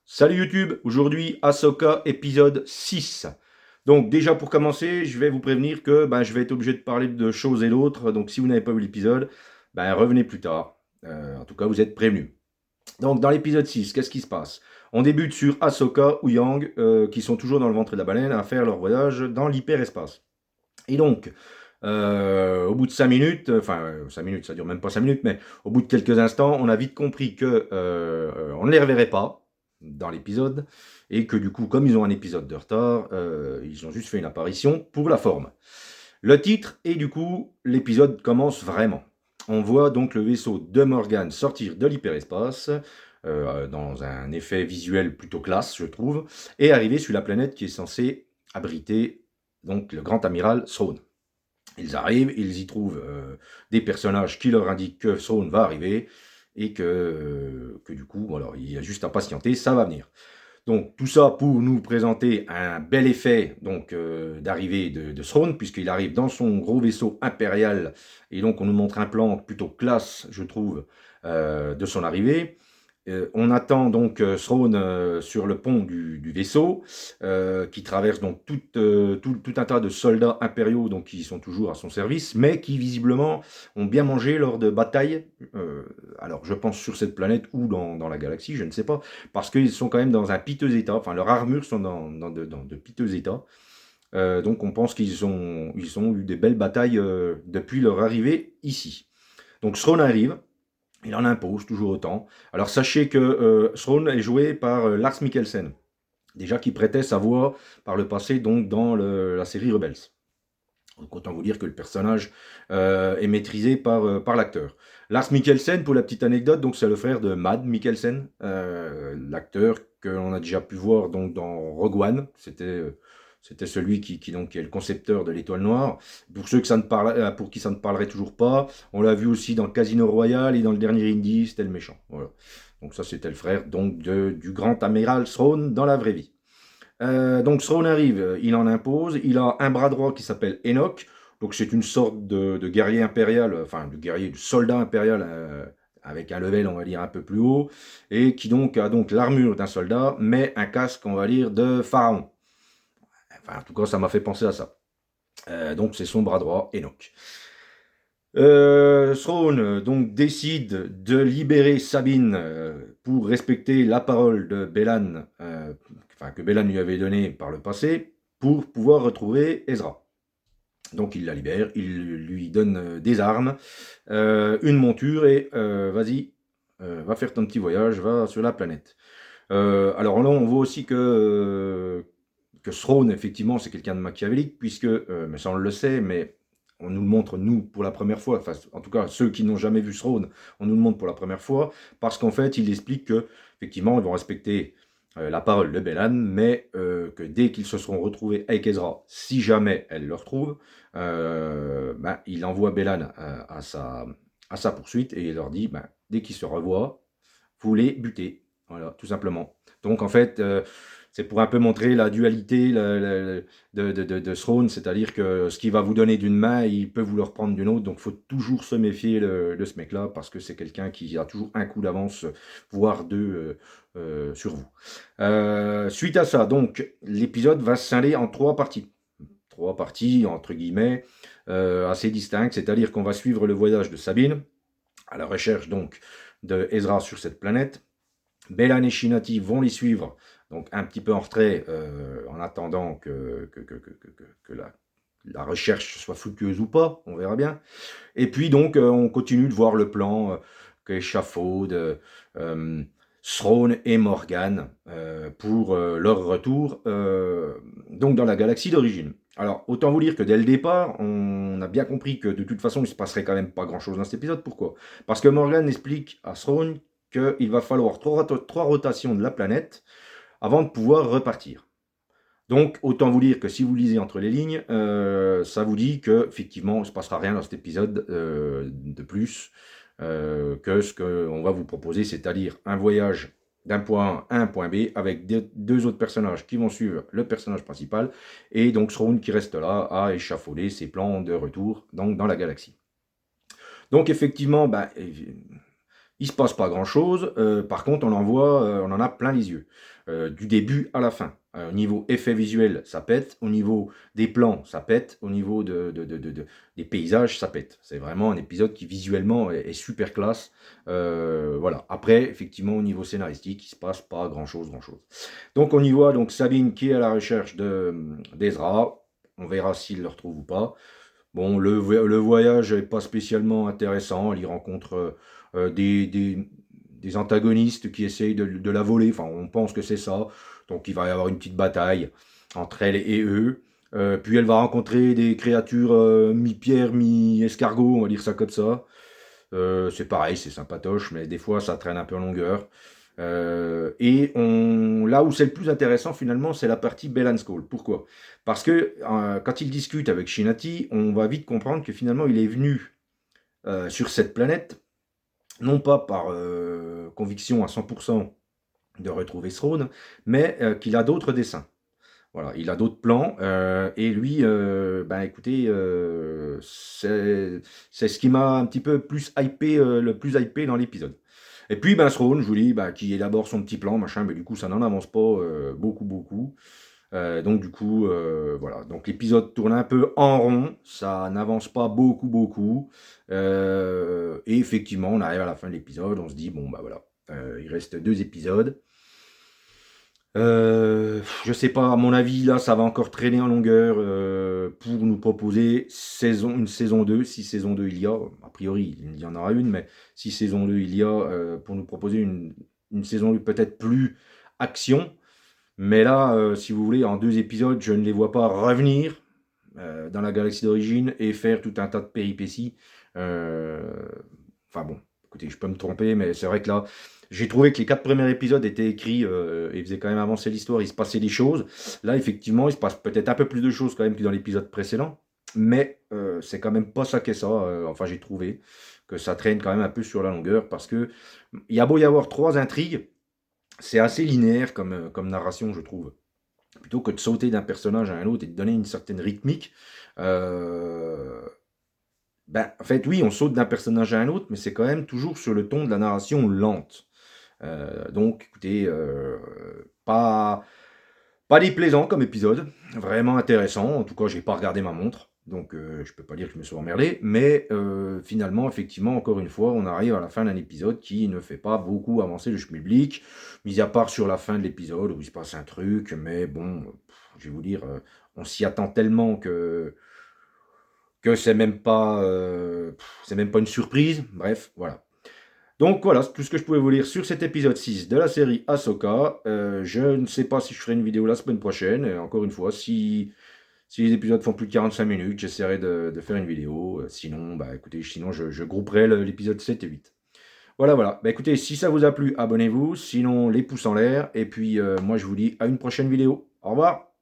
Salut YouTube, aujourd'hui Ahsoka épisode 6. Donc déjà pour commencer, je vais vous prévenir que je vais être obligé de parler de choses et d'autres. Donc si vous n'avez pas vu l'épisode, revenez plus tard. En tout cas, vous êtes prévenus. Donc dans l'épisode 6, qu'est-ce qui se passe? On débute sur Ahsoka ou Yang, qui sont toujours dans le ventre de la baleine, à faire leur voyage dans l'hyperespace. Et donc, au bout de 5 minutes, 5 minutes, ça dure même pas 5 minutes, mais au bout de quelques instants, on a vite compris que on ne les reverrait pas dans l'épisode, et que du coup, comme ils ont un épisode de retard, ils ont juste fait une apparition pour la forme. Le titre, et du coup, l'épisode commence vraiment. On voit donc le vaisseau de Morgan sortir de l'hyperespace, dans un effet visuel plutôt classe, je trouve, et arriver sur la planète qui est censée abriter donc le grand amiral Thrawn. Ils arrivent, ils y trouvent des personnages qui leur indiquent que Thrawn va arriver et que du coup, voilà, il y a juste à patienter, ça va venir. Donc tout ça pour nous présenter un bel effet donc d'arrivée de Thrawn, puisqu'il arrive dans son gros vaisseau impérial, et donc on nous montre un plan plutôt classe, je trouve, de son arrivée. On attend donc Thrawn sur le pont du vaisseau, qui traverse donc tout un tas de soldats impériaux donc, qui sont toujours à son service, mais qui visiblement ont bien mangé lors de batailles. Alors je pense sur cette planète ou dans la galaxie, je ne sais pas, parce qu'ils sont quand même dans un piteux état, enfin leurs armures sont dans de piteux états. Donc on pense qu'ils ont eu des belles batailles depuis leur arrivée ici. Donc Thrawn arrive. Il en impose toujours autant. Alors sachez que Thrawn est joué par Lars Mikkelsen, déjà qui prêtait sa voix par le passé donc dans la série Rebels. Donc autant vous dire que le personnage est maîtrisé par l'acteur. Lars Mikkelsen, pour la petite anecdote, donc c'est le frère de Mads Mikkelsen, l'acteur que l'on a déjà pu voir donc dans Rogue One. C'était celui qui est le concepteur de l'Étoile Noire. Pour ceux pour qui ça ne parlerait toujours pas, on l'a vu aussi dans Casino Royale et dans le dernier Indie, c'était le méchant. Voilà. Donc ça, c'était le frère donc du grand amiral Thrawn dans la vraie vie. Donc Thrawn arrive, il en impose, il a un bras droit qui s'appelle Enoch, donc c'est une sorte de guerrier impérial, enfin de soldat impérial, avec un level on va dire un peu plus haut, et qui donc a donc l'armure d'un soldat, mais un casque on va dire de pharaon. Enfin en tout cas ça m'a fait penser à ça. Donc c'est son bras droit Enoch. Thrawn donc décide de libérer Sabine pour respecter la parole de Bélan, que Bélan lui avait donnée par le passé, pour pouvoir retrouver Ezra. Donc il la libère, il lui donne des armes, une monture et vas-y, va faire ton petit voyage, va sur la planète. Alors là on voit aussi que Thrawn effectivement c'est quelqu'un de machiavélique, puisque, mais ça on le sait, mais on nous le montre, nous, pour la première fois, enfin, en tout cas, ceux qui n'ont jamais vu Throne, on nous le montre pour la première fois, parce qu'en fait, il explique que, effectivement, ils vont respecter la parole de Bélan, mais que dès qu'ils se seront retrouvés avec Ezra, si jamais elle le retrouve, il envoie Bélan à sa poursuite, et il leur dit, dès qu'ils se revoient, vous les butez. Voilà, tout simplement. Donc, en fait, c'est pour un peu montrer la dualité de Throne, c'est-à-dire que ce qu'il va vous donner d'une main, il peut vous le reprendre d'une autre, donc il faut toujours se méfier de ce mec-là, parce que c'est quelqu'un qui a toujours un coup d'avance, voire deux, sur vous. Suite à ça, donc, l'épisode va se scinder en trois parties. Trois parties, entre guillemets, assez distinctes, c'est-à-dire qu'on va suivre le voyage de Sabine, à la recherche donc de Ezra sur cette planète. Bélan et Shinati vont les suivre, donc un petit peu en retrait, en attendant que la recherche soit fructueuse ou pas, on verra bien. Et puis donc on continue de voir le plan qu'échafaudent Thrawn et Morgan pour leur retour donc dans la galaxie d'origine. Alors autant vous dire que dès le départ, on a bien compris que de toute façon il se passerait quand même pas grand chose dans cet épisode. Pourquoi? Parce que Morgan explique à Thrawn qu'il va falloir trois rotations de la planète avant de pouvoir repartir. Donc, autant vous dire que si vous lisez entre les lignes, ça vous dit qu'effectivement, il ne se passera rien dans cet épisode de plus que ce qu'on va vous proposer, c'est-à-dire un voyage d'un point A à un point B avec deux autres personnages qui vont suivre le personnage principal, et donc Thrawn qui reste là à échafauder ses plans de retour donc, dans la galaxie. Donc effectivement, Il se passe pas grand-chose. Par contre, on en a plein les yeux. Du début à la fin. Au niveau effet visuel, ça pète. Au niveau des plans, ça pète. Au niveau des paysages, ça pète. C'est vraiment un épisode qui visuellement est super classe. Voilà. Après, effectivement, au niveau scénaristique, il se passe pas grand-chose. Donc on y voit donc Sabine qui est à la recherche d'Ezra. On verra s'il le retrouve ou pas. Bon, le voyage n'est pas spécialement intéressant. Elle y rencontre des antagonistes qui essayent de la voler. Enfin, on pense que c'est ça. Donc, il va y avoir une petite bataille entre elle et eux. Puis, elle va rencontrer des créatures mi-pierre, mi-escargot, on va dire ça comme ça. C'est pareil, c'est sympatoche, mais des fois, ça traîne un peu en longueur. Là où c'est le plus intéressant finalement, c'est la partie Bell Skull. Pourquoi? Parce que quand il discute avec Shinati, on va vite comprendre que finalement il est venu sur cette planète, non pas par conviction à 100% de retrouver Throne, mais qu'il a d'autres desseins. Voilà, il a d'autres plans, et lui, ben écoutez, c'est ce qui m'a un petit peu plus hypé, le plus hypé dans l'épisode. Et puis, ben, Throne, je vous dis, ben, qui élabore son petit plan, machin, mais du coup, ça n'en avance pas beaucoup. Donc, du coup, voilà. Donc, l'épisode tourne un peu en rond, ça n'avance pas beaucoup. Et effectivement, on arrive à la fin de l'épisode, on se dit, bon, bah voilà, il reste 2 épisodes. Je sais pas, à mon avis, là, ça va encore traîner en longueur pour nous proposer une saison 2. Si saison 2 il y a, a priori, il y en aura une, mais si saison 2 il y a, pour nous proposer une saison 2 peut-être plus action. Mais là, si vous voulez, en 2 épisodes, je ne les vois pas revenir dans la galaxie d'origine et faire tout un tas de péripéties. Enfin bon, écoutez, je peux me tromper, mais c'est vrai que là, j'ai trouvé que les 4 premiers épisodes étaient écrits et faisaient quand même avancer l'histoire, il se passait des choses. Là, effectivement, il se passe peut-être un peu plus de choses quand même que dans l'épisode précédent, mais c'est quand même pas ça qu'est ça. Enfin, j'ai trouvé que ça traîne quand même un peu sur la longueur parce que il y a beau y avoir 3 intrigues, c'est assez linéaire comme narration, je trouve. Plutôt que de sauter d'un personnage à un autre et de donner une certaine rythmique, ben, en fait, oui, on saute d'un personnage à un autre, mais c'est quand même toujours sur le ton de la narration lente. Donc, écoutez, pas déplaisant comme épisode, vraiment intéressant. En tout cas, j'ai pas regardé ma montre, donc je peux pas dire que je me suis emmerdé. Mais finalement, effectivement, encore une fois, on arrive à la fin d'un épisode qui ne fait pas beaucoup avancer le schmilblick, mis à part sur la fin de l'épisode où il se passe un truc. Mais bon, je vais vous dire, on s'y attend tellement que c'est même pas une surprise. Bref, voilà. Donc voilà, c'est tout ce que je pouvais vous lire sur cet épisode 6 de la série Ahsoka. Je ne sais pas si je ferai une vidéo la semaine prochaine. Et encore une fois, si les épisodes font plus de 45 minutes, j'essaierai de faire une vidéo. Sinon, bah écoutez, sinon je grouperai l'épisode 7 et 8. Voilà. Bah écoutez, si ça vous a plu, abonnez-vous. Sinon, les pouces en l'air. Et puis, moi, je vous dis à une prochaine vidéo. Au revoir.